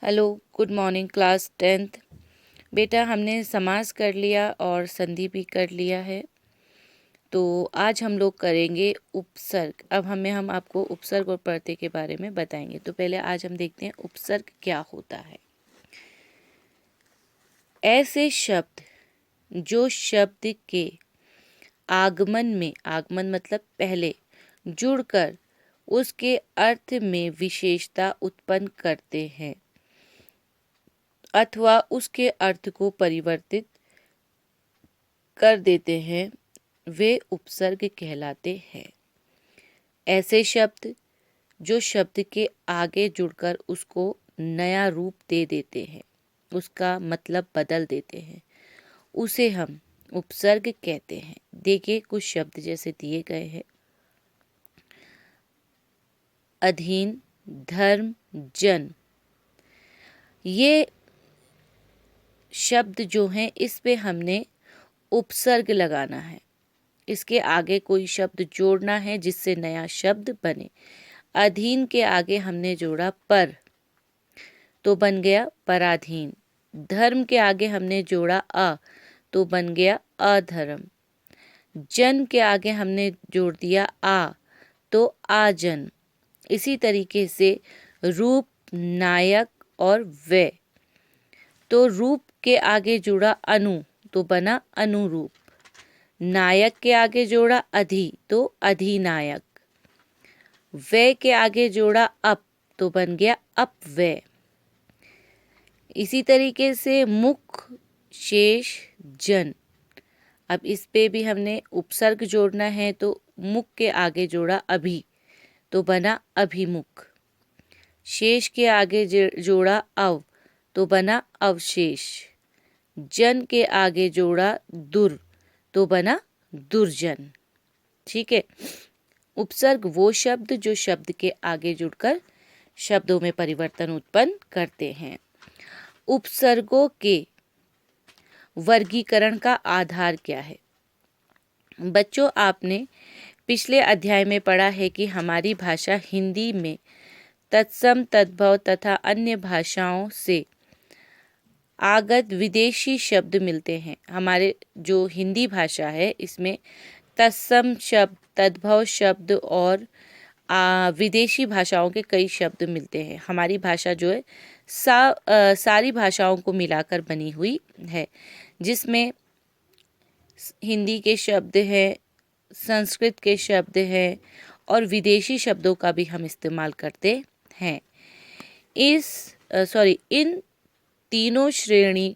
Hello, good morning class 10th। बेटा हमने समास कर लिया और संधि भी कर लिया है। तो आज हम लोग करेंगे उपसर्ग। अब हम आपको उपसर्ग और प्रत्यय के बारे में बताएंगे। तो पहले आज हम देखते हैं उपसर्ग क्या होता है। ऐसे शब्द जो शब्द के आगमन में, आगमन मतलब पहले, जुड़कर उसके अर्थ में विशेषता उत्पन्न करते हैं अथवा उसके अर्थ को परिवर्तित कर देते हैं, वे उपसर्ग कहलाते हैं। ऐसे शब्द जो शब्द के आगे जुड़कर उसको नया रूप दे देते हैं, उसका मतलब बदल देते हैं, उसे हम उपसर्ग कहते हैं। देखिए कुछ शब्द जैसे दिए गए हैं: अधीन, धर्म, जन। ये शब्द जो हैं इस पे हमने उपसर्ग लगाना है। इसके आगे कोई शब्द जोड़ना है जिससे नया शब्द बने। अधीन के आगे हमने जोड़ा पर, तो बन गया पराधीन। धर्म के आगे हमने जोड़ा अ, तो बन गया अधर्म। जन के आगे हमने जोड़ दिया आ, तो आजन। इसी तरीके से रूप, नायक और वे। तो रूप के आगे जुड़ा अनु, तो बना अनुरूप। नायक के आगे जोड़ा अधि, तो अधिनायक। वे के आगे जोड़ा अप, तो बन गया अपव्यय। इसी तरीके से मुख, शेष, जन। अब इस पे भी हमने उपसर्ग जोड़ना है, तो मुख के आगे जोड़ा अभि, तो बना अभिमुख। शेष के आगे जोड़ा अव, तो बना अवशेष। जन के आगे जोड़ा दुर, तो बना दुर्जन। ठीक है। उपसर्ग वो शब्द जो शब्द के आगे जुड़कर शब्दों में परिवर्तन उत्पन्न करते हैं। उपसर्गों के वर्गीकरण का आधार क्या है? बच्चों, आपने पिछले अध्याय में पढ़ा है कि हमारी भाषा हिंदी में तत्सम, तद्भव तथा अन्य भाषाओं से आगत विदेशी शब्द मिलते हैं। हमारे जो हिंदी भाषा है इसमें तत्सम शब्द, तद्भव शब्द और विदेशी भाषाओं के कई शब्द मिलते हैं। हमारी भाषा जो है सारी भाषाओं को मिलाकर बनी हुई है, जिसमें हिंदी के शब्द हैं, संस्कृत के शब्द हैं और विदेशी शब्दों का भी हम इस्तेमाल करते हैं। इन तीनों श्रेणी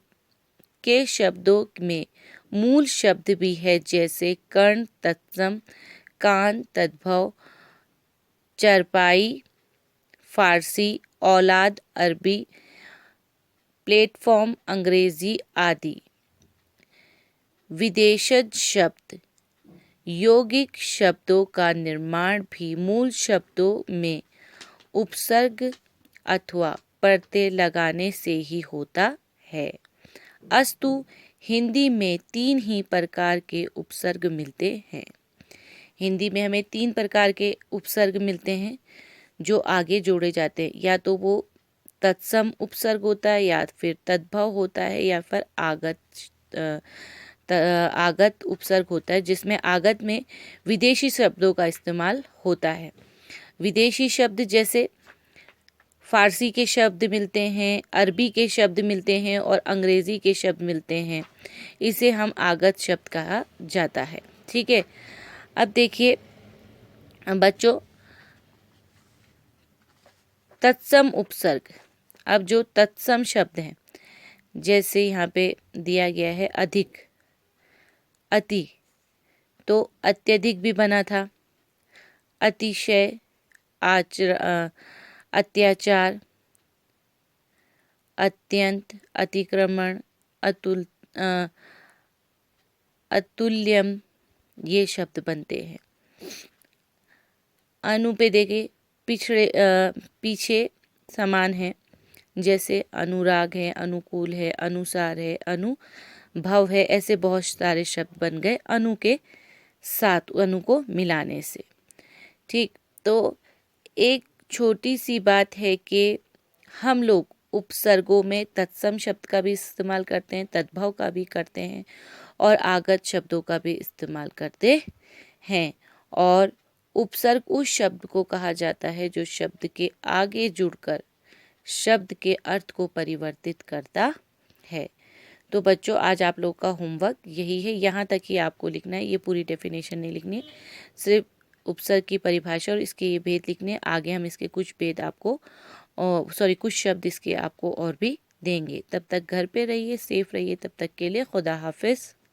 के शब्दों में मूल शब्द भी है, जैसे कर्ण तत्सम, कान तद्भव, चरपाई फारसी, औलाद अरबी, प्लेटफॉर्म अंग्रेजी आदि। विदेशज शब्द, यौगिक शब्दों का निर्माण भी मूल शब्दों में उपसर्ग अथवा प्रत्यय लगाने से ही होता है। अस्तु हिंदी में 3 ही प्रकार के उपसर्ग मिलते हैं। हिंदी में हमें 3 प्रकार के उपसर्ग मिलते हैं जो आगे जोड़े जाते हैं। या तो वो तत्सम उपसर्ग होता है, या फिर तद्भव होता है, या फिर आगत उपसर्ग होता है, जिसमें आगत में विदेशी शब्दों का इस्तेमाल होता है। विदेशी शब्द जैसे फारसी के शब्द मिलते हैं, अरबी के शब्द मिलते हैं और अंग्रेजी के शब्द मिलते हैं। इसे हम आगत शब्द कहा जाता है। ठीक है। अब देखिए बच्चों, तत्सम उपसर्ग। अब जो तत्सम शब्द हैं, जैसे यहाँ पे दिया गया है अधिक, अति, तो अत्यधिक भी बना था। अतिशय, अत्याचार, अत्यंत, अतिक्रमण, अतुल्यम, ये शब्द बनते हैं। अनु पे देखे पीछे समान है, जैसे अनुराग है, अनुकूल है, अनुसार है, अनुभव है। ऐसे बहुत सारे शब्द बन गए अनु के साथ, अनु को मिलाने से। ठीक। तो एक छोटी सी बात है कि हम लोग उपसर्गों में तत्सम शब्द का भी इस्तेमाल करते हैं, तद्भव का भी करते हैं और आगत शब्दों का भी इस्तेमाल करते हैं। और उपसर्ग उस शब्द को कहा जाता है जो शब्द के आगे जुड़कर शब्द के अर्थ को परिवर्तित करता है। तो बच्चों, आज आप लोग का होमवर्क यही है, यहाँ तक ही आपको लिखना है, ये पूरी डेफिनेशन नहीं लिखनी, सिर्फ उपसर्ग की परिभाषा और इसके ये भेद लिखने। आगे हम इसके कुछ भेद आपको कुछ शब्द इसके आपको और भी देंगे। तब तक घर पे रहिए, सेफ रहिए। तब तक के लिए खुदा हाफिज़।